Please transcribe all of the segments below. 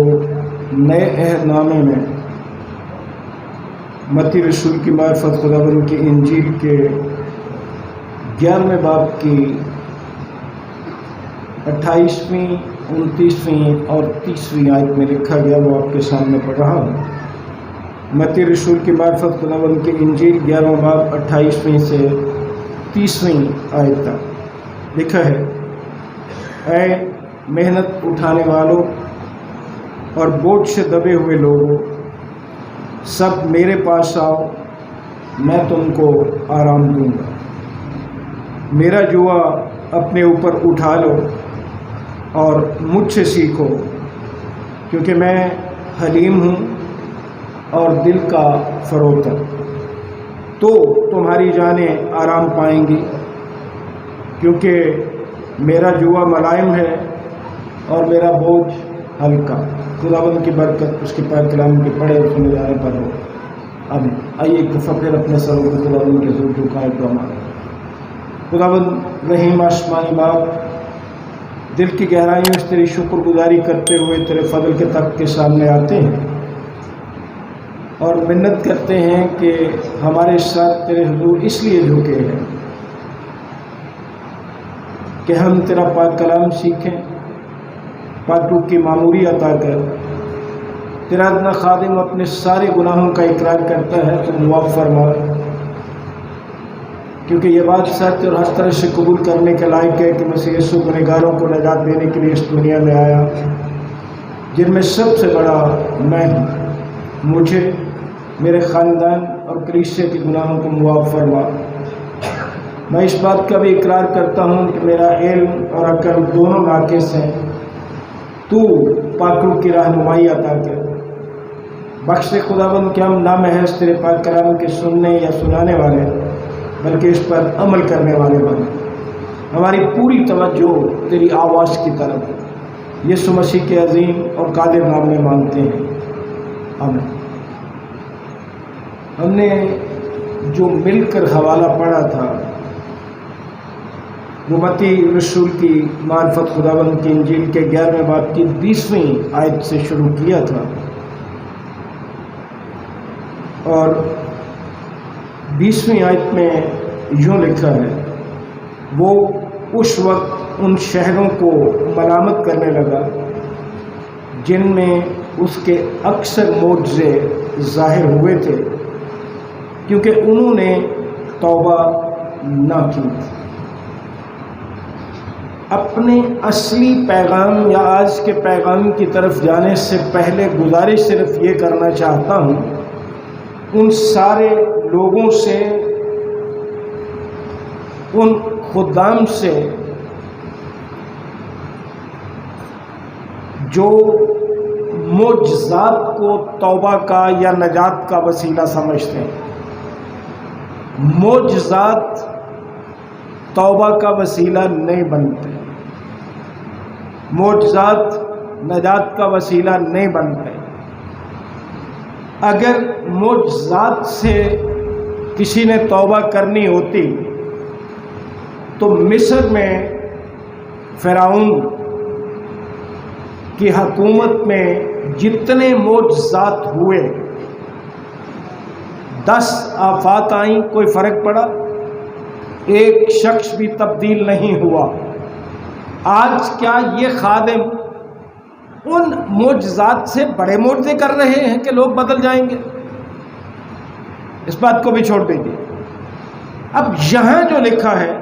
نئے عہد نامے میں متی رسول کی معرفت خداوند کی انجیل کے 11ویں باب کی 28ویں 29ویں اور 30ویں آیت میں لکھا گیا، وہ آپ کے سامنے پڑھ رہا ہوں۔ متی رسول کی معرفت خداوند کی انجیل 11واں باب 28ویں سے 30ویں آیت تک لکھا ہے، اے محنت اٹھانے والوں اور بوجھ سے دبے ہوئے لوگوں، سب میرے پاس آؤ، میں تم کو آرام دوں گا۔ میرا جوا اپنے اوپر اٹھا لو اور مجھ سے سیکھو، کیونکہ میں حلیم ہوں اور دل کا فروتر، تو تمہاری جانیں آرام پائیں گی، کیونکہ میرا جوا ملائم ہے اور میرا بوجھ ہلکا۔ خداوند کی برکت اس کے پاک کلام کے پڑھے اور سنے جانے پر ہو، آمین۔ آئیے ایک دفعہ پھر اپنے سروں کو خداوند کے حضور جھکائیں دعا مانگیں۔ خداوند رحیم آسمانی باپ، دل کی گہرائیوں سے تیری شکر گزاری کرتے ہوئے تیرے فضل کے تخت کے سامنے آتے ہیں اور منت کرتے ہیں کہ ہمارے ساتھ تیرے حضور اس لیے جھکے ہیں کہ ہم تیرا پاک کلام سیکھیں۔ پاک روح کی معموری عطا کر۔ تیرا ادنا خادم اپنے سارے گناہوں کا اقرار کرتا ہے تو معاف فرما، کیونکہ یہ بات سچ اور ہر طرح سے قبول کرنے کے لائق ہے کہ مسیح یسوع گنہگاروں کو نجات دینے کے لیے اس دنیا میں آیا، جن میں سب سے بڑا میں ہوں۔ مجھے، میرے خاندان اور کلیسیا کے گناہوں کو معاف فرما۔ میں اس بات کا بھی اقرار کرتا ہوں کہ میرا علم اور عقل دونوں ناقص ہیں۔ تو پاک روح کی رہنمائی عطا کر۔ بخش دے خداوند کہ ہم نہ محض تیرے پاک کلام کے سننے یا سنانے والے، بلکہ اس پر عمل کرنے والے بنے۔ ہماری پوری توجہ تیری آواز کی طرف یسوع مسیح کے عظیم اور قادر نام میں مانگتے ہیں، آمین۔ ہم نے جو مل کر حوالہ پڑھا تھا وہ متی رسول کی معرفت خداوند کی انجیل کے 11ویں باب کی 20ویں آیت سے شروع کیا تھا، اور 20ویں آیت میں یوں لکھا ہے، وہ اس وقت ان شہروں کو ملامت کرنے لگا جن میں اس کے اکثر معجزے ظاہر ہوئے تھے، کیونکہ انہوں نے توبہ نہ کی۔ اپنے اصلی پیغام یا آج کے پیغام کی طرف جانے سے پہلے گزارش صرف یہ کرنا چاہتا ہوں ان سارے لوگوں سے، ان خدام سے جو معجزات کو توبہ کا یا نجات کا وسیلہ سمجھتے ہیں۔ معجزات توبہ کا وسیلہ نہیں بنتے، معجزات نجات کا وسیلہ نہیں بنتے۔ اگر معجزات سے کسی نے توبہ کرنی ہوتی تو مصر میں فرعون کی حکومت میں جتنے معجزات ہوئے، 10 آفات آئیں، کوئی فرق پڑا؟ ایک شخص بھی تبدیل نہیں ہوا۔ آج کیا یہ خادم ان معجزات سے بڑے معجزے کر رہے ہیں کہ لوگ بدل جائیں گے؟ اس بات کو بھی چھوڑ دیجیے۔ اب یہاں جو لکھا ہے،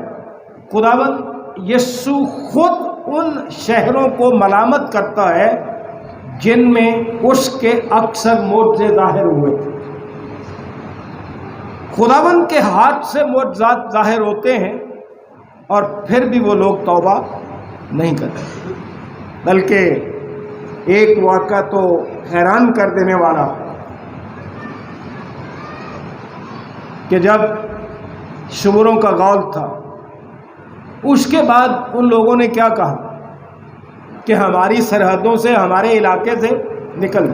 خداوند یسوع خود ان شہروں کو ملامت کرتا ہے جن میں اس کے اکثر معجزے ظاہر ہوئے تھے۔ خداوند کے ہاتھ سے معجزات ظاہر ہوتے ہیں اور پھر بھی وہ لوگ توبہ نہیں کرتے، بلکہ ایک واقعہ تو حیران کر دینے والا کہ جب شمروں کا غول تھا، اس کے بعد ان لوگوں نے کیا کہا کہ ہماری سرحدوں سے، ہمارے علاقے سے نکل۔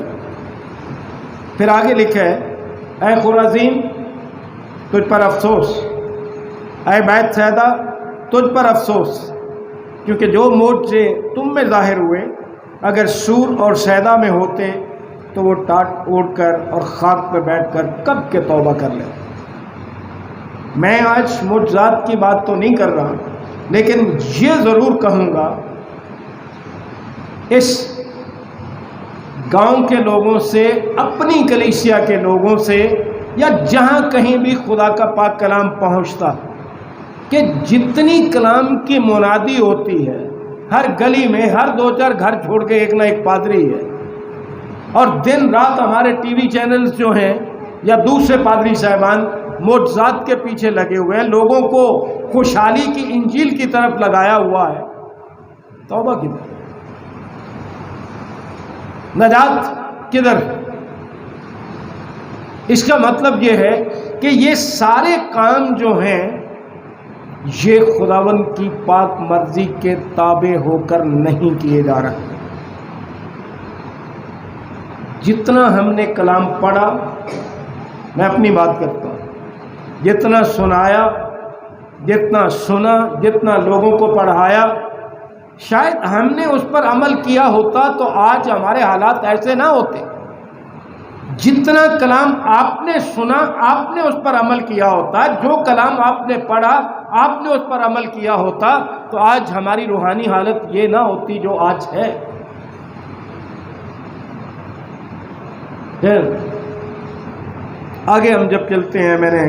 پھر آگے لکھا ہے، اے خرازین تجھ پر افسوس، اے بیت سیدا تجھ پر افسوس، کیونکہ جو معجزے تم میں ظاہر ہوئے اگر سور اور سیدا میں ہوتے تو وہ ٹاٹ اوڑھ کر اور خاک پہ بیٹھ کر کب کے توبہ کر لیں۔ میں آج معجزات کی بات تو نہیں کر رہا، لیکن یہ ضرور کہوں گا اس گاؤں کے لوگوں سے، اپنی کلیسیا کے لوگوں سے، یا جہاں کہیں بھی خدا کا پاک کلام پہنچتا، کہ جتنی کلام کی منادی ہوتی ہے، ہر گلی میں ہر 2-4 گھر چھوڑ کے ایک نہ ایک پادری ہے، اور دن رات ہمارے ٹی وی چینلز جو ہیں یا دوسرے پادری صاحبان معجزات کے پیچھے لگے ہوئے ہیں، لوگوں کو خوشحالی کی انجیل کی طرف لگایا ہوا ہے۔ توبہ کدھر؟ نجات کدھر؟ اس کا مطلب یہ ہے کہ یہ سارے کام جو ہیں یہ خداوند کی پاک مرضی کے تابع ہو کر نہیں کیے جا رہے۔ جتنا ہم نے کلام پڑھا، میں اپنی بات کرتا ہوں، جتنا سنایا، جتنا سنا، جتنا لوگوں کو پڑھایا، شاید ہم نے اس پر عمل کیا ہوتا تو آج ہمارے حالات ایسے نہ ہوتے۔ جتنا کلام آپ نے سنا، آپ نے اس پر عمل کیا ہوتا، جو کلام آپ نے پڑھا، آپ نے اس پر عمل کیا ہوتا، تو آج ہماری روحانی حالت یہ نہ ہوتی جو آج ہے۔ پھر آگے ہم جب چلتے ہیں، میں نے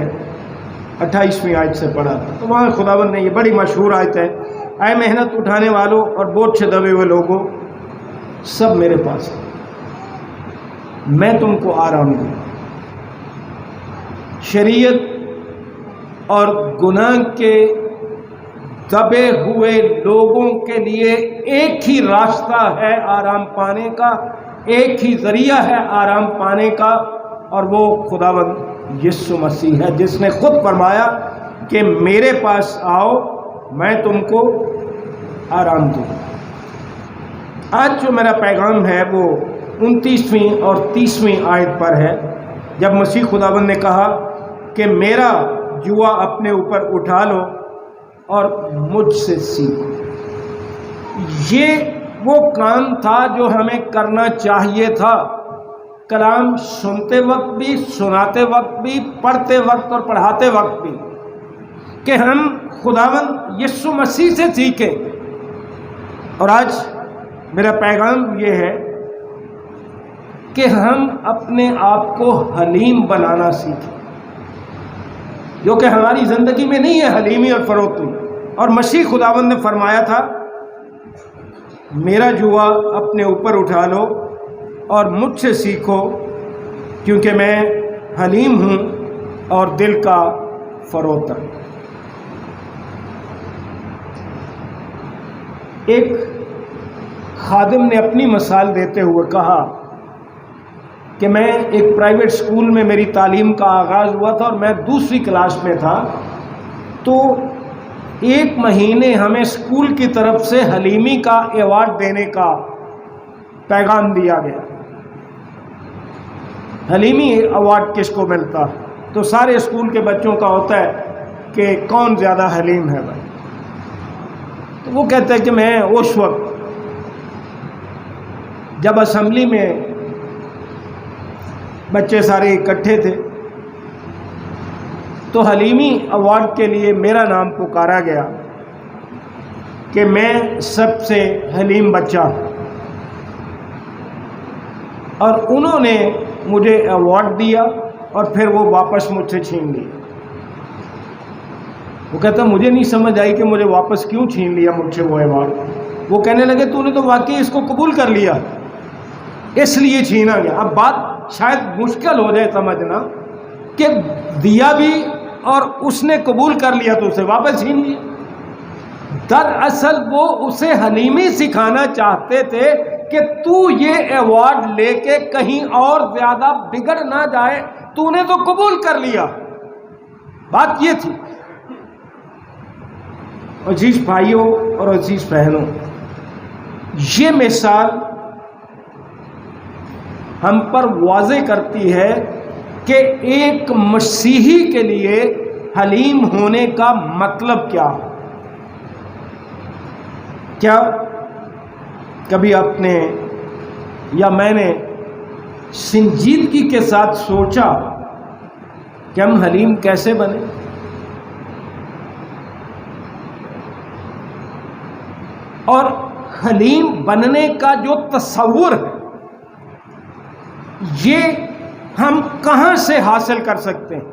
28ویں آیت سے پڑھا تھا، تو وہاں خداوند نے یہ بڑی مشہور آیت ہے، اے محنت اٹھانے والوں اور بوجھ سے دبے ہوئے لوگوں، سب میرے پاس ہے، میں تم کو آرام دوں۔ شریعت اور گناہ کے دبے ہوئے لوگوں کے لیے ایک ہی راستہ ہے آرام پانے کا، ایک ہی ذریعہ ہے آرام پانے کا، اور وہ خداوند یسوع مسیح ہے، جس نے خود فرمایا کہ میرے پاس آؤ، میں تم کو آرام دوں۔ آج جو میرا پیغام ہے وہ 29ویں اور 30ویں آیت پر ہے، جب مسیح خداوند نے کہا کہ میرا جوا اپنے اوپر اٹھا لو اور مجھ سے سیکھو۔ یہ وہ کام تھا جو ہمیں کرنا چاہیے تھا، کلام سنتے وقت بھی، سناتے وقت بھی، پڑھتے وقت اور پڑھاتے وقت بھی، کہ ہم خداوند یسوع مسیح سے سیکھیں۔ اور آج میرا پیغام یہ ہے کہ ہم اپنے آپ کو حلیم بنانا سیکھیں، جو کہ ہماری زندگی میں نہیں ہے حلیمی اور فروختی۔ اور مسیح خداوند نے فرمایا تھا میرا جوا اپنے اوپر اٹھا لو اور مجھ سے سیکھو، کیونکہ میں حلیم ہوں اور دل کا فروخت۔ ایک خادم نے اپنی مثال دیتے ہوئے کہا کہ میں ایک پرائیویٹ سکول میں میری تعلیم کا آغاز ہوا تھا اور میں 2ری کلاس میں تھا، تو 1 مہینے ہمیں اسکول کی طرف سے حلیمی کا ایوارڈ دینے کا پیغام دیا گیا۔ حلیمی ایوارڈ کس کو ملتا؟ تو سارے اسکول کے بچوں کا ہوتا ہے کہ کون زیادہ حلیم ہے بھائی۔ تو وہ کہتے ہیں کہ میں اس وقت جب اسمبلی میں بچے سارے اکٹھے تھے تو حلیمی ایوارڈ کے لیے میرا نام پکارا گیا کہ میں سب سے حلیم بچہ ہوں، اور انہوں نے مجھے ایوارڈ دیا اور پھر وہ واپس مجھ سے چھین لیا۔ وہ کہتا مجھے نہیں سمجھ آئی کہ مجھے واپس کیوں چھین لیا مجھ سے وہ ایوارڈ۔ وہ کہنے لگے تو نے تو واقعی اس کو قبول کر لیا، اس لیے چھینا گیا۔ اب بات شاید مشکل ہو جائے سمجھنا کہ دیا بھی اور اس نے قبول کر لیا تو اسے واپس چھین لیا۔ دراصل وہ اسے حلیمی سکھانا چاہتے تھے کہ تو یہ ایوارڈ لے کے کہیں اور زیادہ بگڑ نہ جائے، تو نے تو قبول کر لیا۔ بات یہ تھی۔ عزیز بھائیوں اور عزیز بہنوں، یہ مثال ہم پر واضح کرتی ہے کہ ایک مسیحی کے لیے حلیم ہونے کا مطلب کیا ہے۔ کیا کبھی آپ نے یا میں نے سنجیدگی کے ساتھ سوچا کہ ہم حلیم کیسے بنے. اور حلیم بننے کا جو تصور ہے یہ ہم کہاں سے حاصل کر سکتے ہیں؟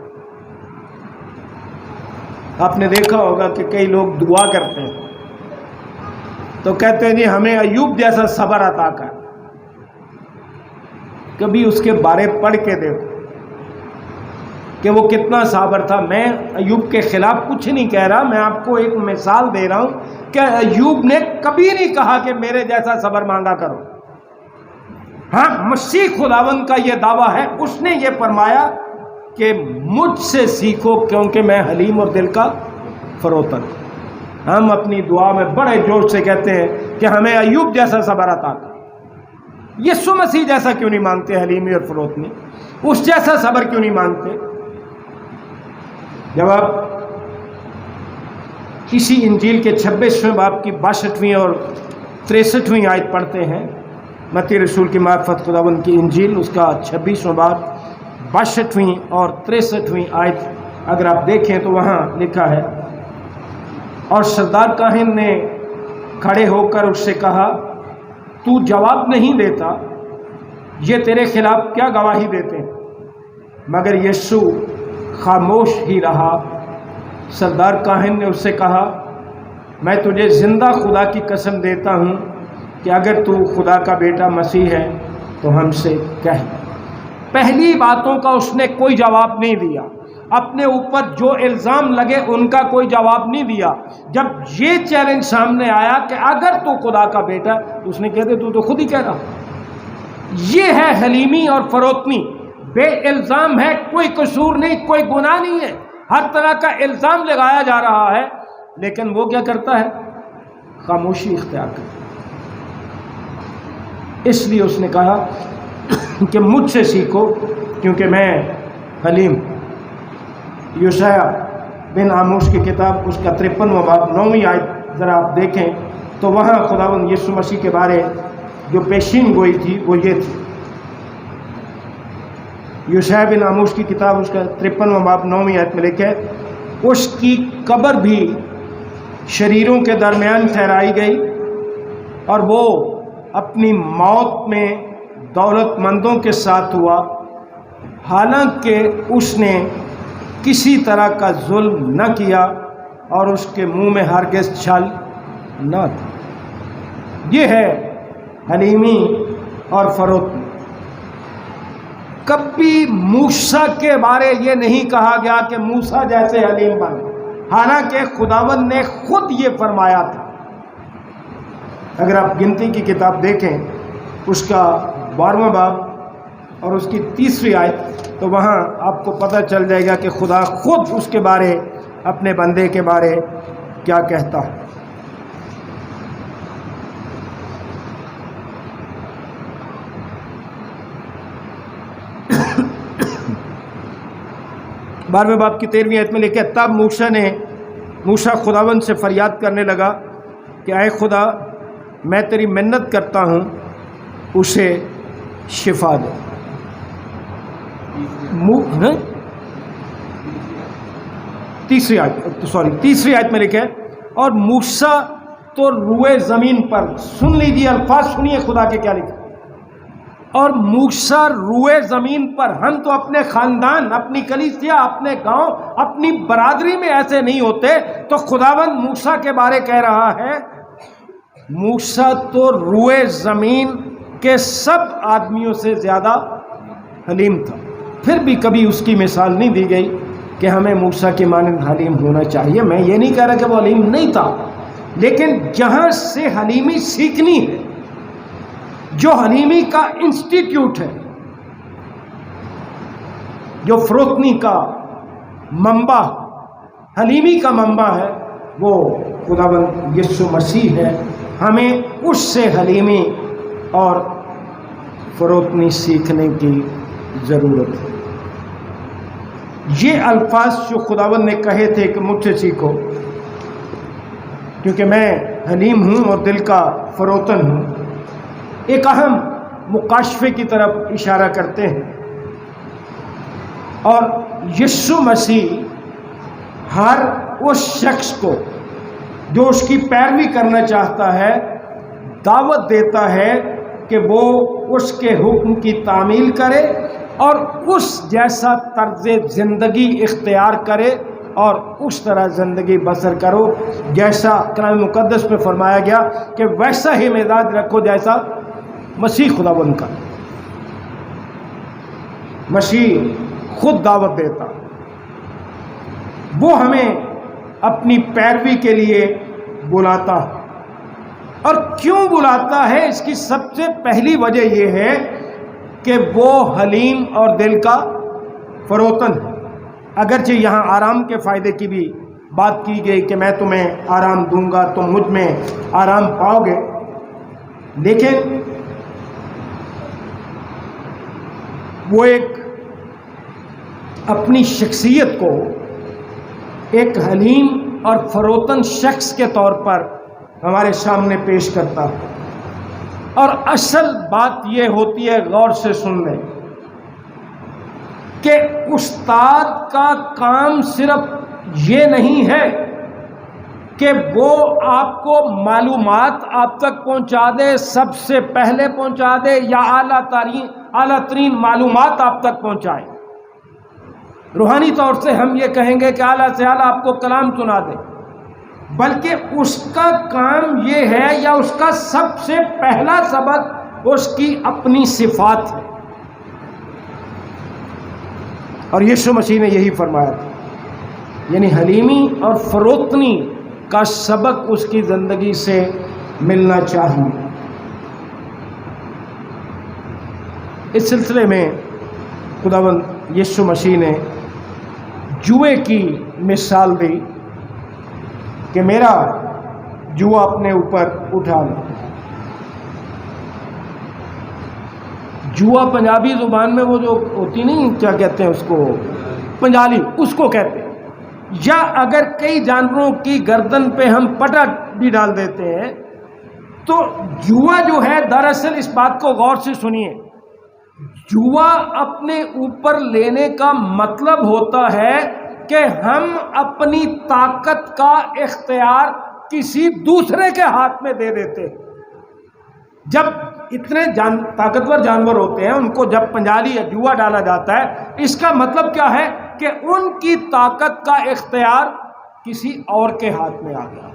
آپ نے دیکھا ہوگا کہ کئی لوگ دعا کرتے ہیں تو کہتے ہیں جی ہمیں ایوب جیسا صبر عطا کر. کبھی اس کے بارے پڑھ کے دیکھو کہ وہ کتنا صابر تھا. میں ایوب کے خلاف کچھ نہیں کہہ رہا، میں آپ کو ایک مثال دے رہا ہوں کہ ایوب نے کبھی نہیں کہا کہ میرے جیسا صبر مانگا کرو. ہاں، مسیح خداوند کا یہ دعویٰ ہے، اس نے یہ فرمایا کہ مجھ سے سیکھو کیونکہ میں حلیم اور دل کا فروتن. ہم اپنی دعا میں بڑے جوش سے کہتے ہیں کہ ہمیں ایوب جیسا صبر عطا کر. یسوع مسیح جیسا کیوں نہیں مانگتے حلیمی اور فروتنی؟ اس جیسا صبر کیوں نہیں مانگتے؟ جب آپ کسی انجیل کے 26ویں باب کی 62ویں اور 63ویں آیت پڑھتے ہیں، متی رسول کی معرفت خداوند کی انجیل اس کا 26واں باب 62ویں اور 63ویں آیت اگر آپ دیکھیں تو وہاں لکھا ہے، اور سردار کاہن نے کھڑے ہو کر اس سے کہا تو جواب نہیں دیتا، یہ تیرے خلاف کیا گواہی دیتے ہیں؟ مگر یسوع خاموش ہی رہا. سردار کاہن نے اس سے کہا میں تجھے زندہ خدا کی قسم دیتا ہوں کہ اگر تو خدا کا بیٹا مسیح ہے تو ہم سے کہہ. پہلی باتوں کا اس نے کوئی جواب نہیں دیا، اپنے اوپر جو الزام لگے ان کا کوئی جواب نہیں دیا. جب یہ چیلنج سامنے آیا کہ اگر تو خدا کا بیٹا تو اس نے کہتے تو خود ہی کہہ رہا. یہ ہے حلیمی اور فروتنی. بے الزام ہے، کوئی قصور نہیں، کوئی گناہ نہیں ہے، ہر طرح کا الزام لگایا جا رہا ہے، لیکن وہ کیا کرتا ہے؟ خاموشی اختیار کرتا ہے. اس لیے اس نے کہا کہ مجھ سے سیکھو کیونکہ میں حلیم. یوشیا بن آموس کی کتاب اس کا 53واں باب 9ویں آیت ذرا آپ دیکھیں تو وہاں خداوند یسوع مسیح کے بارے جو پیشین گوئی تھی وہ یہ تھی. یوشیا بن آموس کی کتاب اس کا 53واں باب 9ویں آیت میں لکھے اس کی قبر بھی شریروں کے درمیان ٹھہرائی گئی اور وہ اپنی موت میں دولت مندوں کے ساتھ ہوا، حالانکہ اس نے کسی طرح کا ظلم نہ کیا اور اس کے منہ میں ہرگز چھل نہ تھا. یہ ہے حلیمی اور فروتنی. کبھی موسیٰ کے بارے یہ نہیں کہا گیا کہ موسیٰ جیسے حلیم بن، حالانکہ خداوند نے خود یہ فرمایا تھا. اگر آپ گنتی کی کتاب دیکھیں اس کا 12واں باب اور اس کی 3ری آیت تو وہاں آپ کو پتہ چل جائے گا کہ خدا خود اس کے بارے، اپنے بندے کے بارے کیا کہتا ہے. بارہویں باب کی 13ویں آیت میں لکھا ہے تب موسیٰ خداوند سے فریاد کرنے لگا کہ اے خدا میں تیری منت کرتا ہوں اسے شفا دے. تیسری آیت میں لکھا ہے اور موسیٰ تو روئے زمین پر، سن لیجیے الفاظ سنیے خدا کے کیا لکھا، اور موسیٰ روئے زمین پر. ہم تو اپنے خاندان، اپنی کلیسیا، اپنے گاؤں، اپنی برادری میں ایسے نہیں ہوتے، تو خداوند موسیٰ کے بارے کہہ رہا ہے موسیٰ تو روئے زمین کے سب آدمیوں سے زیادہ حلیم تھا. پھر بھی کبھی اس کی مثال نہیں دی گئی کہ ہمیں موسیٰ کے مانند حلیم ہونا چاہیے. میں یہ نہیں کہہ رہا کہ وہ حلیم نہیں تھا، لیکن جہاں سے حلیمی سیکھنی ہے، جو حلیمی کا انسٹیٹیوٹ ہے، جو فروتنی کا منبع، حلیمی کا منبع ہے، وہ خداوند یسوع مسیح ہے. ہمیں اس سے حلیمی اور فروتنی سیکھنے کی ضرورت ہے. یہ الفاظ جو خداوند نے کہے تھے کہ مجھ سے سیکھو کیونکہ میں حلیم ہوں اور دل کا فروتن ہوں، ایک اہم مکاشفے کی طرف اشارہ کرتے ہیں، اور یسوع مسیح ہر اس شخص کو جو اس کی پیروی کرنا چاہتا ہے دعوت دیتا ہے کہ وہ اس کے حکم کی تعمیل کرے اور اس جیسا طرز زندگی اختیار کرے اور اس طرح زندگی بسر کرو جیسا کلام مقدس میں فرمایا گیا کہ ویسا ہی مزاج رکھو جیسا مسیح خداوند کا۔ مسیح خود دعوت دیتا، وہ ہمیں اپنی پیروی کے لیے بلاتا، اور کیوں بلاتا ہے اس کی سب سے پہلی وجہ یہ ہے کہ وہ حلیم اور دل کا فروتن ہے۔ اگرچہ یہاں آرام کے فائدے کی بھی بات کی گئی کہ میں تمہیں آرام دوں گا، تم مجھ میں آرام پاؤ گے، لیکن وہ ایک اپنی شخصیت کو ایک حلیم اور فروتن شخص کے طور پر ہمارے سامنے پیش کرتا ہے۔ اور اصل بات یہ ہوتی ہے، غور سے سن لیں، کہ استاد کا کام صرف یہ نہیں ہے کہ وہ آپ کو معلومات آپ تک پہنچا دے، سب سے پہلے پہنچا دے، یا اعلیٰ ترین معلومات آپ تک پہنچائے۔ روحانی طور سے ہم یہ کہیں گے کہ اعلیٰ سے اعلیٰ آپ کو کلام سنا دے، بلکہ اس کا کام یہ ہے، یا اس کا سب سے پہلا سبق اس کی اپنی صفات ہے، اور یسوع مسیح نے یہی فرمایا تھا، یعنی حلیمی اور فروتنی کا سبق اس کی زندگی سے ملنا چاہیے۔ اس سلسلے میں خداوند یسوع مسیح نے جوئے کی مثال دی کہ میرا جوا اپنے اوپر اٹھا لو۔ جوا پنجابی زبان میں وہ جو ہوتی نہیں، کیا کہتے ہیں اس کو، پنجالی، اس کو کہتے ہیں۔ یا اگر کئی جانوروں کی گردن پہ ہم پٹا بھی ڈال دیتے ہیں تو جوا جو ہے، دراصل اس بات کو غور سے سنیے، جوا اپنے اوپر لینے کا مطلب ہوتا ہے کہ ہم اپنی طاقت کا اختیار کسی دوسرے کے ہاتھ میں دے دیتے ہیں۔ جب اتنے طاقتور جانور ہوتے ہیں، ان کو جب پنجالی یا جوا ڈالا جاتا ہے، اس کا مطلب کیا ہے کہ ان کی طاقت کا اختیار کسی اور کے ہاتھ میں آ گیا۔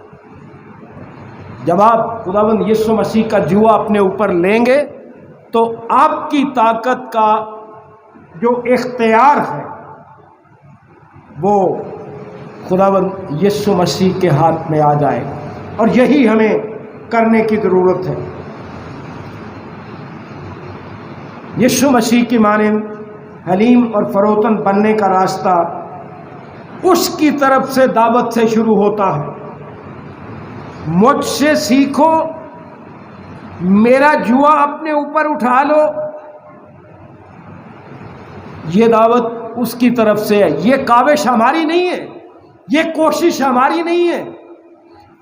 جب آپ خداوند یسوع مسیح کا جوا اپنے اوپر لیں گے تو آپ کی طاقت کا جو اختیار ہے وہ خداوند یسوع مسیح کے ہاتھ میں آ جائے گا، اور یہی ہمیں کرنے کی ضرورت ہے۔ یسوع مسیح کی مانند حلیم اور فروتن بننے کا راستہ اس کی طرف سے دعوت سے شروع ہوتا ہے۔ مجھ سے سیکھو، میرا جوا اپنے اوپر اٹھا لو، یہ دعوت اس کی طرف سے ہے۔ یہ کاوش ہماری نہیں ہے، یہ کوشش ہماری نہیں ہے،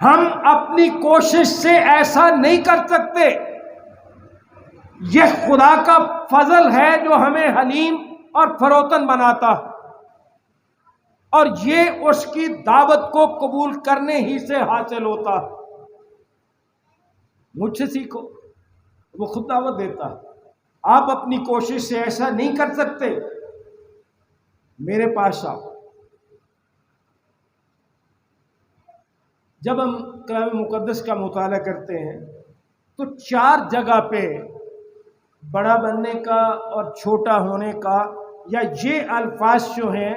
ہم اپنی کوشش سے ایسا نہیں کر سکتے۔ یہ خدا کا فضل ہے جو ہمیں حلیم اور فروتن بناتا ہے، اور یہ اس کی دعوت کو قبول کرنے ہی سے حاصل ہوتا ہے۔ مجھ سے سیکھو، وہ خود دعوت دیتا ہے۔ آپ اپنی کوشش سے ایسا نہیں کر سکتے، میرے پاس آؤ۔ جب ہم کلام مقدس کا مطالعہ کرتے ہیں تو 4 جگہ پہ بڑا بننے کا اور چھوٹا ہونے کا، یا یہ الفاظ جو ہیں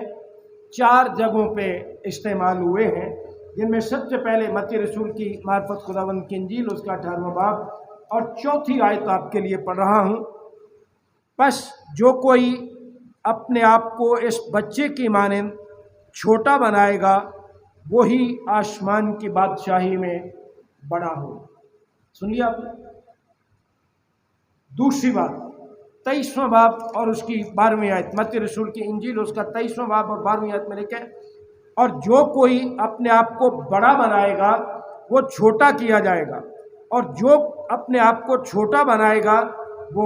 4 جگہوں پہ استعمال ہوئے ہیں، جن میں سب سے پہلے متی رسول کی معرفت خداوند کی انجیل، اس کا 18واں باب اور 4تھی آیت آپ کے لیے پڑھ رہا ہوں۔ بس جو کوئی اپنے آپ کو اس بچے کی مانند چھوٹا بنائے گا وہی آسمان کی بادشاہی میں بڑا ہو۔ سن لیا آپ نے؟ دوسری بات، 23واں باب اور اس کی 12ویں آیت، متی رسول کی انجیل اس کا 23واں باب اور 12ویں آیت میں لکھا ہے، اور جو کوئی اپنے آپ کو بڑا بنائے گا وہ چھوٹا کیا جائے گا، اور جو اپنے آپ کو چھوٹا بنائے گا وہ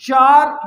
4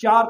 4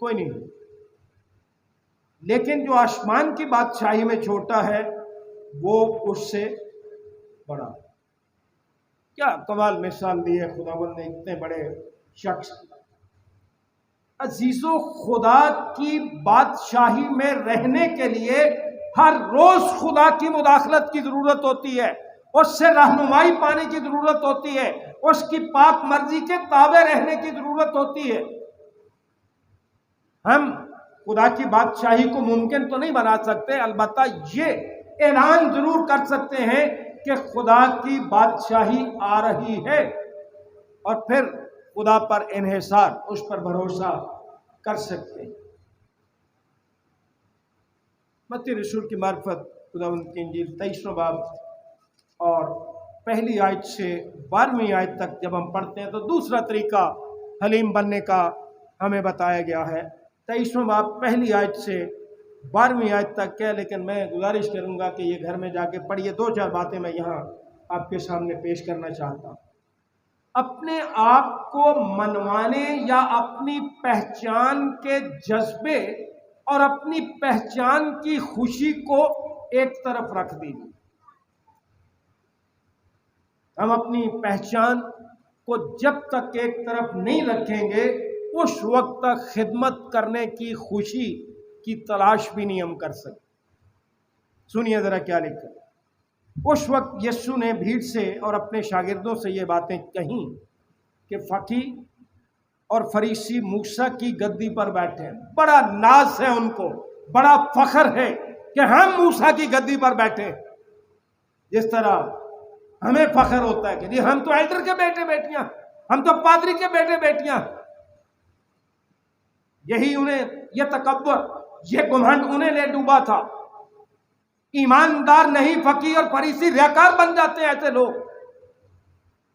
کوئی نہیں، لیکن جو آسمان کی بادشاہی میں چھوٹا ہے وہ اس سے بڑا۔ کیا کمال مثال دی ہے خداوند نے اتنے بڑے شخص۔ عزیزو، خدا کی بادشاہی میں رہنے کے لیے ہر روز خدا کی مداخلت کی ضرورت ہوتی ہے، اس سے رہنمائی پانے کی ضرورت ہوتی ہے، اس کی پاک مرضی کے تابع رہنے کی ضرورت ہوتی ہے۔ ہم خدا کی بادشاہی کو ممکن تو نہیں بنا سکتے، البتہ یہ اعلان ضرور کر سکتے ہیں کہ خدا کی بادشاہی آ رہی ہے، اور پھر خدا پر انحصار، اس پر بھروسہ کر سکتے ہیں۔ متی رسول کی معرفت خداوند کی انجیل 23واں باب اور پہلی آیت سے 12ویں آیت تک جب ہم پڑھتے ہیں تو دوسرا طریقہ حلیم بننے کا ہمیں بتایا گیا ہے۔ 23واں باب پہلی آیت سے 12ویں آیت تک ہے، لیکن میں گزارش کروں گا کہ یہ گھر میں جا کے پڑھیے۔ 2-4 باتیں میں یہاں آپ کے سامنے پیش کرنا چاہتا ہوں۔ اپنے آپ کو منوانے یا اپنی پہچان کے جذبے اور اپنی پہچان کی خوشی کو ایک طرف رکھ دیجیے۔ ہم اپنی پہچان کو جب تک ایک طرف نہیں رکھیں گے اس وقت تک خدمت کرنے کی خوشی کی تلاش بھی نہیں ہم کر سکتے۔ سنیے ذرا کیا لکھا۔ اس وقت یسوع نے بھیڑ سے اور اپنے شاگردوں سے یہ باتیں کہیں کہ فقیہ اور فریسی موسیٰ کی گدی پر بیٹھے ہیں۔ بڑا ناز ہے ان کو، بڑا فخر ہے کہ ہم موسیٰ کی گدی پر بیٹھے، جس طرح ہمیں فخر ہوتا ہے کہ جی ہم تو ایلڈر کے بیٹے بیٹیاں، ہم تو پادری کے بیٹے بیٹیاں۔ یہی انہیں یہ تکبر، یہ گھمنڈ انہیں لے ڈوبا تھا۔ ایماندار نہیں، فقیہ اور فریسی ریاکار بن جاتے ہیں ایسے لوگ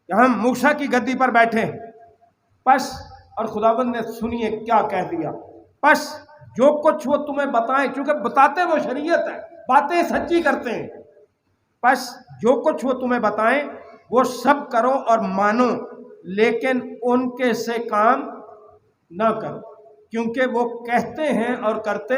کہ ہم موسیٰ کی گدی پر بیٹھے ہیں۔ پس اور خداوند نے سنیے کیا کہہ دیا، پس جو کچھ وہ تمہیں بتائیں، چونکہ بتاتے وہ شریعت ہے، باتیں سچی کرتے ہیں، پس جو کچھ وہ تمہیں بتائیں وہ سب کرو اور مانو، لیکن ان کے سے کام نہ کرو، کیونکہ وہ کہتے ہیں اور کرتے۔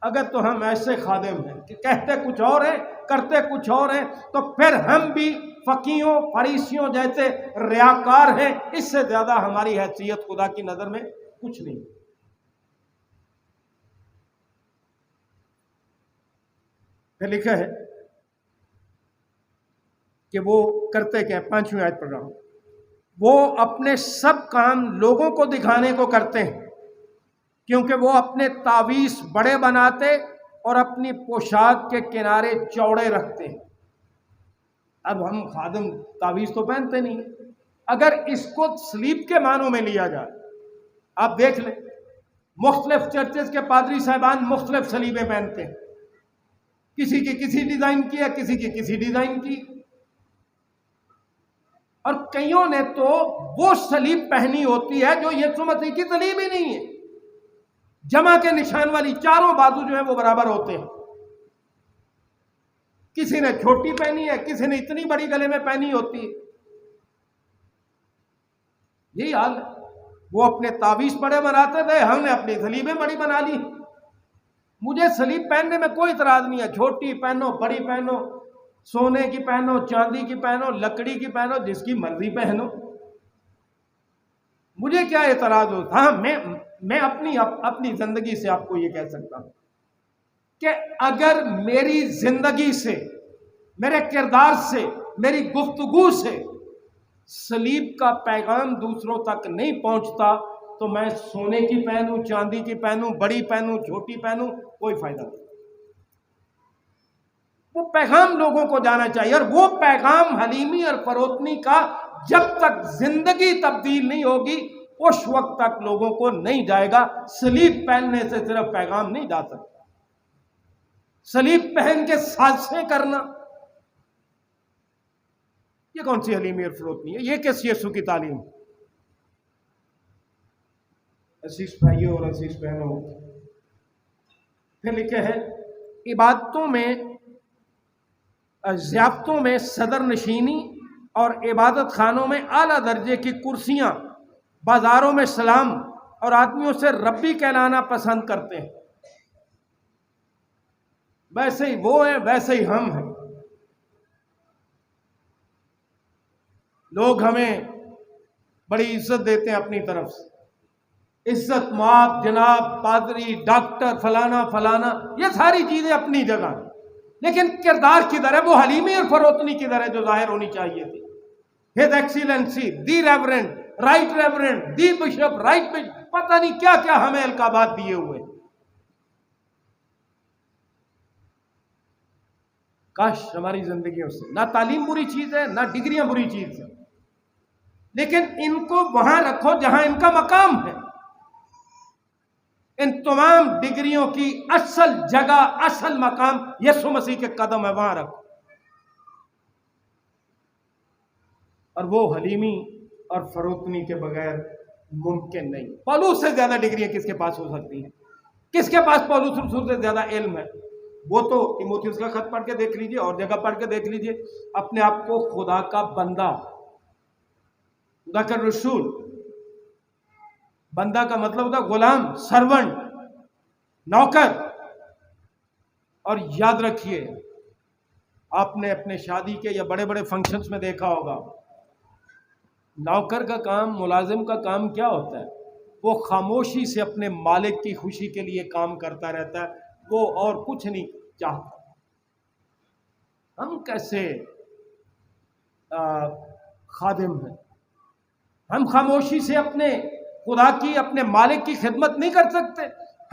اگر تو ہم ایسے خادم ہیں کہ کہتے کچھ اور ہیں کرتے کچھ اور ہیں، تو پھر ہم بھی فقیہوں فریسیوں جیسے ریاکار ہیں۔ اس سے زیادہ ہماری حیثیت خدا کی نظر میں کچھ نہیں۔ پھر لکھا ہے کہ وہ کرتے کیا، 5ویں آیت پڑھ رہا ہوں۔ وہ اپنے سب کام لوگوں کو دکھانے کو کرتے ہیں، کیونکہ وہ اپنے تعویذ بڑے بناتے اور اپنی پوشاک کے کنارے چوڑے رکھتے ہیں۔ اب ہم خادم تعویذ تو پہنتے نہیں، اگر اس کو سلیب کے معنوں میں لیا جائے، آپ دیکھ لیں مختلف چرچز کے پادری صاحبان مختلف سلیبیں پہنتے ہیں، کسی کی کسی ڈیزائن کی ہے، کسی کی کسی ڈیزائن کی، اور کئیوں نے تو وہ سلیب پہنی ہوتی ہے جو یسوع مسیح کی سلیب ہی نہیں ہے، جمع کے نشان والی، چاروں بازو جو ہیں وہ برابر ہوتے ہیں۔ کسی نے چھوٹی پہنی ہے، کسی نے اتنی بڑی گلے میں پہنی ہوتی ہے۔ یہی حال ہے، وہ اپنے تعویذ بڑے بناتے تھے، ہم نے اپنی سلیبیں بڑی بنا لی۔ مجھے سلیب پہننے میں کوئی اعتراض نہیں ہے، چھوٹی پہنو بڑی پہنو، سونے کی پہنو چاندی کی پہنو لکڑی کی پہنو، جس کی مرضی پہنو، مجھے کیا اعتراض ہوتا۔ ہاں میں اپنی زندگی سے آپ کو یہ کہہ سکتا ہوں کہ اگر میری زندگی سے، میرے کردار سے، میری گفتگو سے سلیب کا پیغام دوسروں تک نہیں پہنچتا تو میں سونے کی پہنوں چاندی کی پہنوں بڑی پہنوں چھوٹی پہنوں، کوئی فائدہ نہیں۔ وہ پیغام لوگوں کو جانا چاہیے، اور وہ پیغام حلیمی اور فروتنی کا جب تک زندگی تبدیل نہیں ہوگی اس وقت تک لوگوں کو نہیں جائے گا۔ سلیب پہننے سے صرف پیغام نہیں جا سکتا، سلیب پہن کے سازشیں کرنا یہ کون سی حلیمی اور فروتنی ہے؟ یہ کس یسوع کی تعلیم؟ عزیز بھائیوں اور عزیز بہنوں، پھر لکھے ہے عبادتوں میں ضیافتوں میں صدر نشینی اور عبادت خانوں میں اعلیٰ درجے کی کرسیاں، بازاروں میں سلام اور آدمیوں سے ربی کہلانا پسند کرتے ہیں، ویسے ہی وہ ہیں ویسے ہی ہم ہیں. لوگ ہمیں بڑی عزت دیتے ہیں اپنی طرف سے، عزت مآب، جناب، پادری، ڈاکٹر، فلانا فلانا، یہ ساری چیزیں اپنی جگہ، لیکن کردار کدھر ہے؟ وہ حلیمی اور فروتنی کدھر ہے جو ظاہر ہونی چاہیے تھی؟ ہز ایکسیلنسی دی ریورنڈ، رائٹ ریورنڈ، دی بشپ، رائٹ بشپ، پتہ نہیں کیا کیا ہمیں القابات دیے ہوئے. کاش ہماری زندگیوں سے، نہ تعلیم بری چیز ہے، نہ ڈگریاں بری چیز ہے، لیکن ان کو وہاں رکھو جہاں ان کا مقام ہے. ان تمام ڈگریوں کی اصل جگہ، اصل مقام یسوع مسیح کے قدم ہے، وہاں رکھو. اور وہ حلیمی اور فروتنی کے بغیر ممکن نہیں. پولوس سے زیادہ ڈگریاں کس کے پاس ہو سکتی ہیں؟ کس کے پاس پولوس رسول سے زیادہ علم ہے؟ وہ تو تیموتھیوس کا خط پڑھ کے دیکھ لیجئے، اور جگہ پڑھ کے دیکھ لیجئے، اپنے آپ کو خدا کا بندہ، خدا کا رسول. بندہ کا مطلب ہوتا غلام، سرونٹ، نوکر. اور یاد رکھیے، آپ نے اپنے شادی کے یا بڑے بڑے فنکشنز میں دیکھا ہوگا، نوکر کا کام، ملازم کا کام کیا ہوتا ہے؟ وہ خاموشی سے اپنے مالک کی خوشی کے لیے کام کرتا رہتا ہے، وہ اور کچھ نہیں چاہتا. ہم کیسے خادم ہیں؟ ہم خاموشی سے اپنے خدا کی، اپنے مالک کی خدمت نہیں کر سکتے؟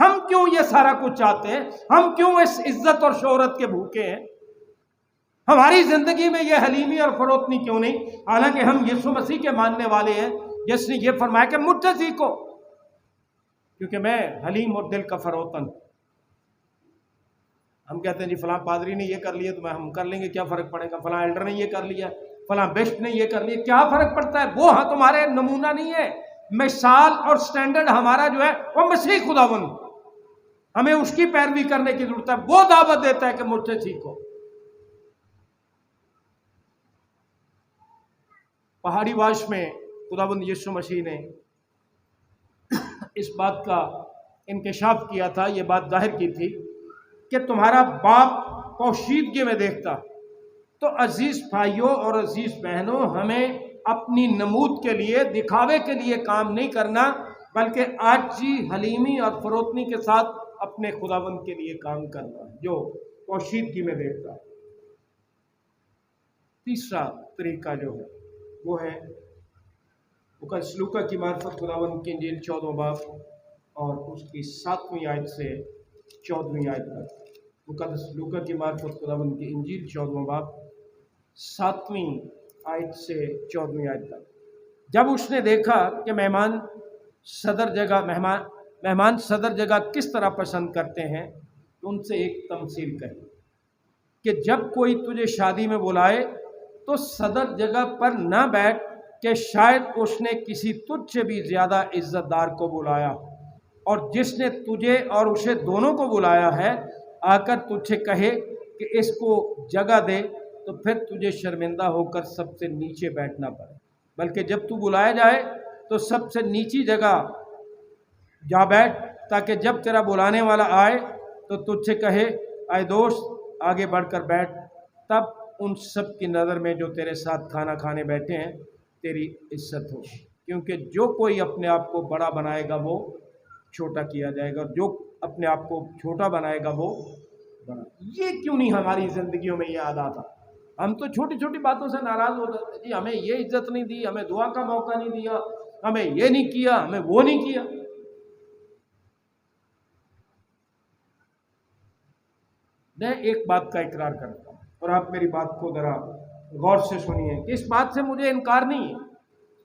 ہم کیوں یہ سارا کچھ چاہتے ہیں؟ ہم کیوں اس عزت اور شہرت کے بھوکے ہیں؟ ہماری زندگی میں یہ حلیمی اور فروتنی کیوں نہیں؟ حالانکہ ہم یسوع مسیح کے ماننے والے ہیں جس نے یہ فرمایا کہ مجھ سے سیکھو کیونکہ میں حلیم اور دل کا فروتن. ہم کہتے ہیں جی فلاں پادری نے یہ کر لیا تو ہم کر لیں گے، کیا فرق پڑے گا؟ فلاں ایلڈر نے یہ کر لیا، فلاں بشپ نے یہ کر لیا، کیا فرق پڑتا ہے؟ وہ ہاں تمہارے نمونہ نہیں ہے. مثال اور سٹینڈرڈ ہمارا جو ہے وہ مسیح خداوند، ہمیں اس کی پیروی کرنے کی ضرورت ہے. وہ دعوت دیتا ہے کہ مجھ سے سیکھو. پہاڑی واش میں خداوند یسوع مسیح نے اس بات کا انکشاف کیا تھا، یہ بات ظاہر کی تھی کہ تمہارا باپ پوشیدگی میں دیکھتا. تو عزیز بھائیوں اور عزیز بہنوں، ہمیں اپنی نمود کے لیے، دکھاوے کے لیے کام نہیں کرنا، بلکہ عاجزی، حلیمی اور فروتنی کے ساتھ اپنے خداوند کے لیے کام کرنا جو پوشیدگی میں دیکھتا. تیسرا طریقہ جو ہے وہ ہے مقدس لوکا کی معرفت خداوند کی انجیل 14 باب اور اس کی 7ویں آیت سے 14ویں آیت تک. مقدس لوکا کی معرفت خداوند کی انجیل 14 باب 7ویں آیت سے 14ویں آیت تک. جب اس نے دیکھا کہ مہمان صدر جگہ کس طرح پسند کرتے ہیں تو ان سے ایک تمثیل کہی کہ جب کوئی تجھے شادی میں بلائے تو صدر جگہ پر نہ بیٹھ، کہ شاید اس نے کسی تجھ سے بھی زیادہ عزت دار کو بلایا، اور جس نے تجھے اور اسے دونوں کو بلایا ہے آ کر تجھ سے کہے کہ اس کو جگہ دے، تو پھر تجھے شرمندہ ہو کر سب سے نیچے بیٹھنا پڑے. بلکہ جب تو بلایا جائے تو سب سے نیچی جگہ جا بیٹھ، تاکہ جب تیرا بلانے والا آئے تو تجھ سے کہے اے دوست آگے بڑھ کر بیٹھ. تب ان سب کی نظر میں جو تیرے ساتھ کھانا کھانے بیٹھے ہیں تیری عزت ہو، کیونکہ جو کوئی اپنے آپ کو بڑا بنائے گا وہ چھوٹا کیا جائے گا، اور جو اپنے آپ کو چھوٹا بنائے گا وہ بڑا. یہ کیوں نہیں ہماری زندگیوں میں یہ عادت آتا؟ ہم تو چھوٹی چھوٹی باتوں سے ناراض ہو جاتے ہیں، جی ہمیں یہ عزت نہیں دی، ہمیں دعا کا موقع نہیں دیا، ہمیں یہ نہیں کیا، ہمیں وہ نہیں کیا. میں ایک بات کا اقرار کرتا ہوں اور آپ میری بات کو ذرا غور سے سنیے کہ اس بات سے مجھے انکار نہیں ہے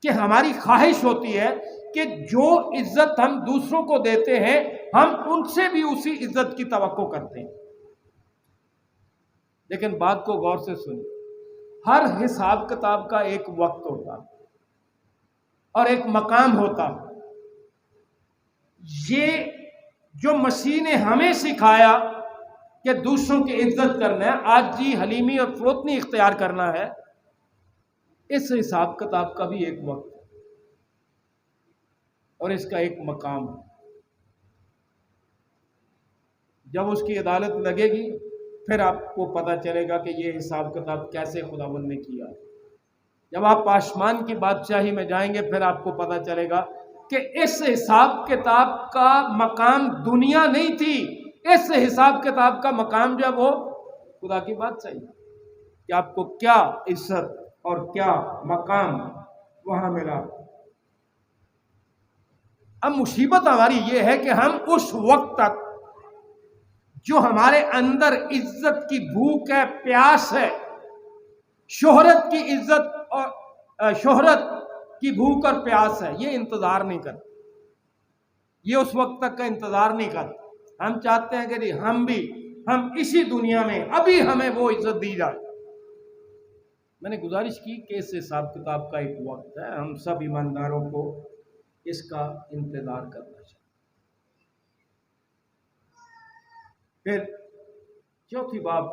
کہ ہماری خواہش ہوتی ہے کہ جو عزت ہم دوسروں کو دیتے ہیں ہم ان سے بھی اسی عزت کی توقع کرتے ہیں. لیکن بات کو غور سے سنیے، ہر حساب کتاب کا ایک وقت ہوتا اور ایک مقام ہوتا. یہ جو مسیح نے ہمیں سکھایا کہ دوسروں کی عزت کرنا ہے، عاجزی، حلیمی اور فروتنی اختیار کرنا ہے، اس حساب کتاب کا بھی ایک وقت ہے. اور اس کا ایک مقام ہے۔ جب اس کی عدالت لگے گی پھر آپ کو پتہ چلے گا کہ یہ حساب کتاب کیسے خداوند نے کیا۔ جب آپ آسمان کی بادشاہی میں جائیں گے پھر آپ کو پتہ چلے گا کہ اس حساب کتاب کا مقام دنیا نہیں تھی، اس حساب کتاب کا مقام جو ہے وہ خدا کی بادشاہی، کہ آپ کو کیا عزت اور کیا مقام وہاں ملا۔ اب مصیبت ہماری یہ ہے کہ ہم اس وقت تک جو ہمارے اندر عزت کی بھوک ہے، پیاس ہے، شہرت کی عزت اور شہرت کی بھوک اور پیاس ہے، یہ انتظار نہیں کرتے، یہ اس وقت تک کا انتظار نہیں کرتے۔ ہم چاہتے ہیں کہ جی ہم اسی دنیا میں ابھی ہمیں وہ عزت دی جائے۔ میں نے گزارش کی کہ اس حساب کتاب کا ایک وقت ہے، ہم سب ایمانداروں کو اس کا انتظار کرنا چاہیے۔ پھر چوتھی باب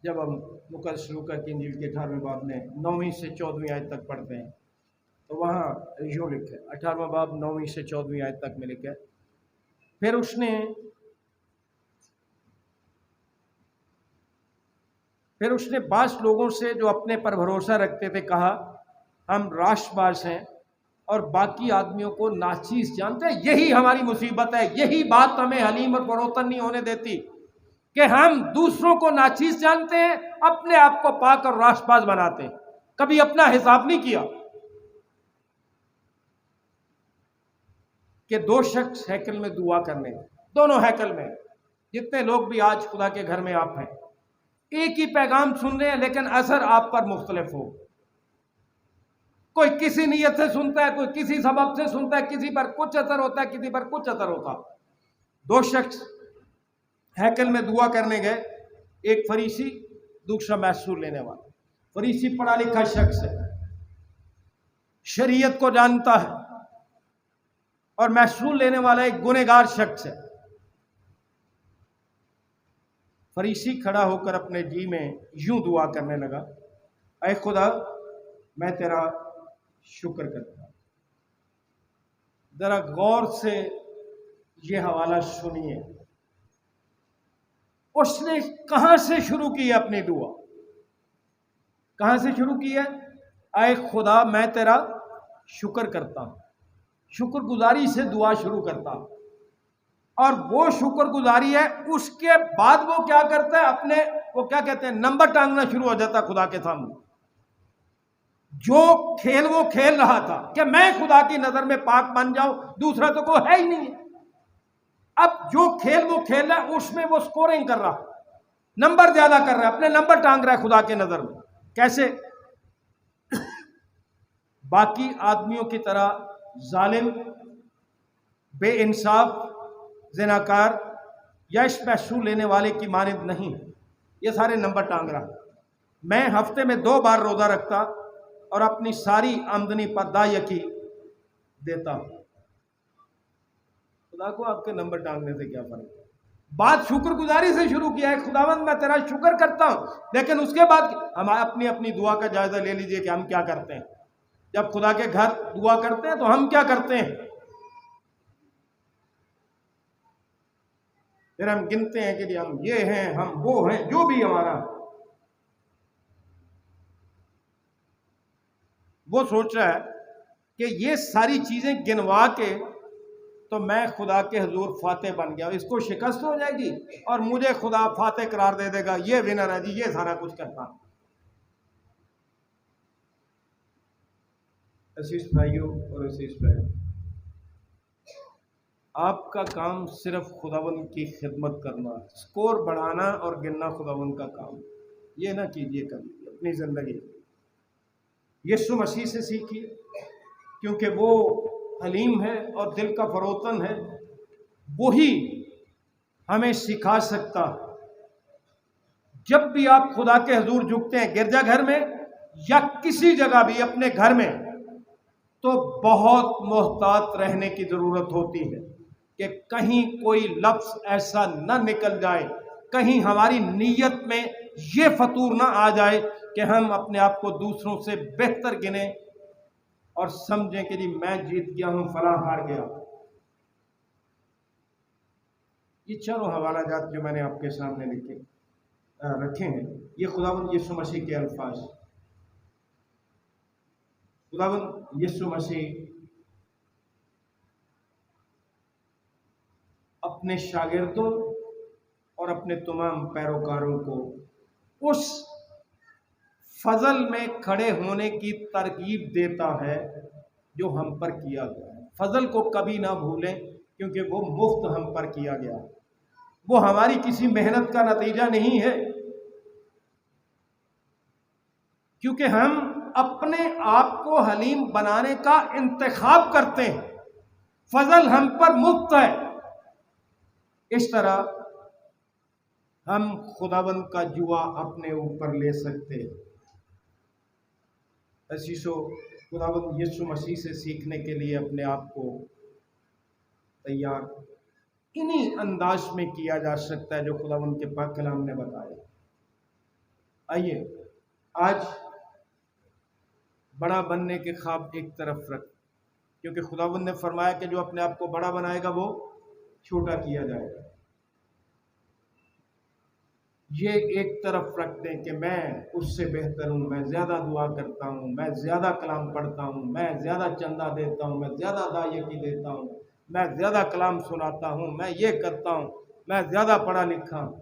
جب ہم مقدس لوکا کی انجیل کے 18ویں باب میں 9ویں سے 14ویں آیت تک پڑھتے ہیں تو وہاں یوں لکھا ہے، 18واں باب 9ویں سے 14ویں آیت تک میں لکھا ہے، پھر اس نے بعض لوگوں سے جو اپنے پر بھروسہ رکھتے تھے کہا، ہم راست باز ہیں اور باقی آدمیوں کو ناچیز جانتے ہیں۔ یہی ہماری مصیبت ہے، یہی بات ہمیں حلیم اور فروتن نہیں ہونے دیتی کہ ہم دوسروں کو ناچیز جانتے ہیں، اپنے آپ کو پاک اور راست باز بناتے ہیں، کبھی اپنا حساب نہیں کیا کہ دو شخص ہیکل میں دعا کرنے، دونوں ہیکل میں، جتنے لوگ بھی آج خدا کے گھر میں آپ ہیں، ایک ہی پیغام سن رہے ہیں لیکن اثر آپ پر مختلف ہو۔ کوئی کسی نیت سے سنتا ہے، کوئی کسی سبب سے سنتا ہے، کسی پر کچھ اثر ہوتا ہے، کسی پر کچھ اثر ہوتا۔ دو شخص ہیکل میں دعا کرنے گئے، ایک فریسی، دوسرا محصول لینے والا۔ فریسی پڑھا لکھا شخص ہے، شریعت کو جانتا ہے، اور محصول لینے والا ایک گنہگار شخص ہے۔ فریسی کھڑا ہو کر اپنے جی میں یوں دعا کرنے لگا، اے خدا میں تیرا شکر کرتا ہوں۔ ذرا غور سے یہ حوالہ سنیے، اس نے کہاں سے شروع کی ہے اپنی دعا؟ کہاں سے شروع کی ہے؟ اے خدا میں تیرا شکر کرتا ہوں۔ شکر گزاری سے دعا شروع کرتا ہوں، اور وہ شکر گزاری ہے، اس کے بعد وہ کیا کرتا ہے، وہ کیا کہتے ہیں، نمبر ٹانگنا شروع ہو جاتا ہے خدا کے سامنے۔ جو کھیل وہ کھیل رہا تھا کہ میں خدا کی نظر میں پاک بن جاؤں، دوسرا تو کوئی ہے ہی نہیں ہے، اب جو کھیل وہ کھیل رہا ہے اس میں وہ سکورنگ کر رہا، نمبر زیادہ کر رہا ہے، اپنے نمبر ٹانگ رہا ہے خدا کے نظر میں۔ کیسے؟ باقی آدمیوں کی طرح ظالم، بے انصاف، زناکار یا اس محصول لینے والے کی مانند نہیں، یہ سارے نمبر ٹانگ رہا۔ میں ہفتے میں 2 بار روزہ رکھتا اور اپنی ساری آمدنی پر دایکی دیتا ہوں۔ خدا کو آپ کے نمبر ٹانگنے سے کیا فرق ہے؟ بات شکر گزاری سے شروع کیا ہے، خداوند میں تیرا شکر کرتا ہوں، لیکن اس کے بعد ہم اپنی دعا کا جائزہ لے لیجئے کہ ہم کیا کرتے ہیں۔ جب خدا کے گھر دعا کرتے ہیں تو ہم کیا کرتے ہیں؟ پھر ہم گنتے ہیں کہ ہم یہ ہیں، ہم وہ ہیں، جو بھی ہمارا، وہ سوچ رہا ہے کہ یہ ساری چیزیں گنوا کے تو میں خدا کے حضور فاتح بن گیا، اس کو شکست ہو جائے گی اور مجھے خدا فاتح قرار دے دے گا، یہ ونر ہے جی، یہ سارا کچھ کرتا۔ عزیز بھائیوں اور عزیز بہن، آپ کا کام صرف خداوند کی خدمت کرنا، سکور بڑھانا اور گننا خداوند کا کام، یہ نہ کیجیے کبھی اپنی زندگی۔ یسوع مسیح سے سیکھیے، کیونکہ وہ حلیم ہے اور دل کا فروتن ہے، وہی ہمیں سکھا سکتا۔ جب بھی آپ خدا کے حضور جھکتے ہیں، گرجا گھر میں یا کسی جگہ بھی اپنے گھر میں، تو بہت محتاط رہنے کی ضرورت ہوتی ہے کہ کہیں کوئی لفظ ایسا نہ نکل جائے، کہیں ہماری نیت میں یہ فطور نہ آ جائے کہ ہم اپنے آپ کو دوسروں سے بہتر گنیں اور سمجھیں کہ جی میں جیت گیا ہوں، فلاں ہار گیا۔ یہ چاروں حوالہ جات جو میں نے آپ کے سامنے رکھے ہیں، یہ خداوند یسوع مسیح کے الفاظ۔ خداوند یسوع مسیح اپنے شاگردوں اور اپنے تمام پیروکاروں کو اس فضل میں کھڑے ہونے کی ترغیب دیتا ہے جو ہم پر کیا گیا ہے۔ فضل کو کبھی نہ بھولیں، کیونکہ وہ مفت ہم پر کیا گیا، وہ ہماری کسی محنت کا نتیجہ نہیں ہے، کیونکہ ہم اپنے آپ کو حلیم بنانے کا انتخاب کرتے ہیں۔ فضل ہم پر مفت ہے۔ اس طرح ہم خداوند کا جوا اپنے اوپر لے سکتے ہیں۔ عزیزو، خداوند یسوع مسیح سے سیکھنے کے لیے اپنے آپ کو تیار انہی انداز میں کیا جا سکتا ہے جو خداوند کے پاک کلام نے بتایا۔ آئیے آج بڑا بننے کے خواب ایک طرف رکھ، کیونکہ خداوند نے فرمایا کہ جو اپنے آپ کو بڑا بنائے گا وہ چھوٹا کیا جائے گا۔ یہ ایک طرف رکھ دیں کہ میں اس سے بہتر ہوں، میں زیادہ دعا کرتا ہوں، میں زیادہ کلام پڑھتا ہوں، میں زیادہ چندہ دیتا ہوں، میں زیادہ داعیگی دیتا ہوں، میں زیادہ کلام سناتا ہوں، میں یہ کرتا ہوں، میں زیادہ پڑھا لکھا ہوں،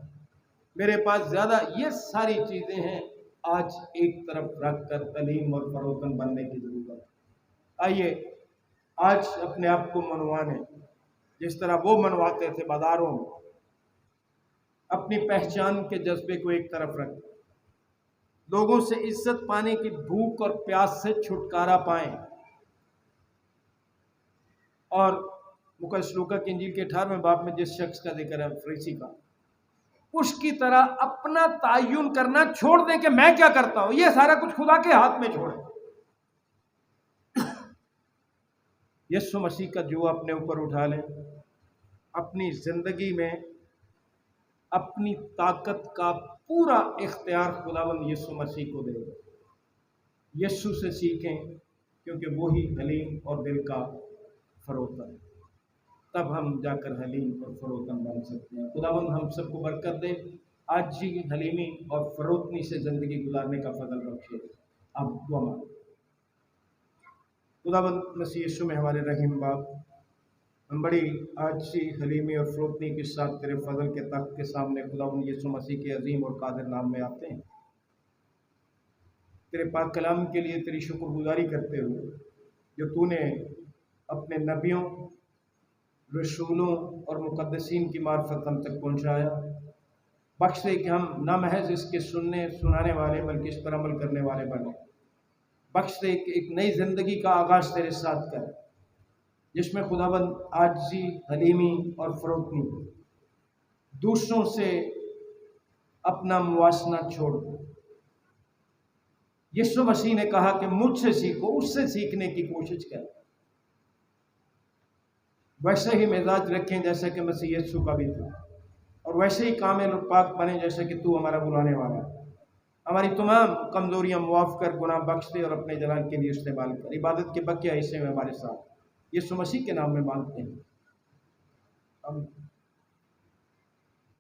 میرے پاس زیادہ، یہ ساری چیزیں ہیں آج ایک طرف رکھ کر تعلیم اور فروتن بننے کی ضرورت۔ آئیے آج اپنے آپ کو منوانے، جس طرح وہ منواتے تھے بازاروں میں۔ اپنی پہچان کے جذبے کو ایک طرف رکھ، لوگوں سے عزت پانے کی بھوک اور پیاس سے چھٹکارا پائیں، اور مقدس لوکا کی انجیل کے 18ویں باب میں جس شخص کا ذکر ہے فریسی کا، اس کی طرح اپنا تعین کرنا چھوڑ دیں کہ میں کیا کرتا ہوں، یہ سارا کچھ خدا کے ہاتھ میں چھوڑیں۔ یسوع مسیح کا جو اپنے اوپر اٹھا لیں، اپنی زندگی میں اپنی طاقت کا پورا اختیار خداوند یسوع مسیح کو دے دیں۔ یسوع سے سیکھیں، کیونکہ وہی حلیم اور دل کا فروتن ہے، تب ہم جا کر حلیم اور فروتن بن سکتے ہیں۔ خداوند ہم سب کو برکت دے، آج ہی حلیمی اور فروتنی سے زندگی گزارنے کا فضل بخشے۔ اب دعا مانگیں۔ خداوند مسیح یسوع میں ہمارے رحیم باپ، ہم بڑی آجزی، حلیمی اور فروتنی کے ساتھ تیرے فضل کے تخت کے سامنے خداوند یسوع مسیح کے عظیم اور قادر نام میں آتے ہیں، تیرے پاک کلام کے لیے تیری شکر گزاری کرتے ہوئے جو تو نے اپنے نبیوں، رسولوں اور مقدسین کی معرفت ہم تک پہنچایا۔ بخش دے کہ ہم نہ محض اس کے سنانے والے بلکہ اس پر عمل کرنے والے بنے۔ بخش دے کہ ایک نئی زندگی کا آغاز تیرے ساتھ کر، جس میں خداوند عاجزی، حلیمی اور فروتنی، دوسروں سے اپنا موازنہ چھوڑ دو۔ یسوع مسیح نے کہا کہ مجھ سے سیکھو، اس سے سیکھنے کی کوشش کر، ویسے ہی مزاج رکھیں جیسا کہ مسیح یسوع کا بھی تھا، اور ویسے ہی کامل اور پاک بنے جیسا کہ تو ہمارا بلانے والا ہے۔ ہماری تمام کمزوریاں معاف کر، گناہ بخش دے اور اپنے جلال کے لیے استعمال کر۔ عبادت کے بقیہ حصے میں ہمارے ساتھ یسوع مسیح کے نام میں مانگتے ہیں، آمین۔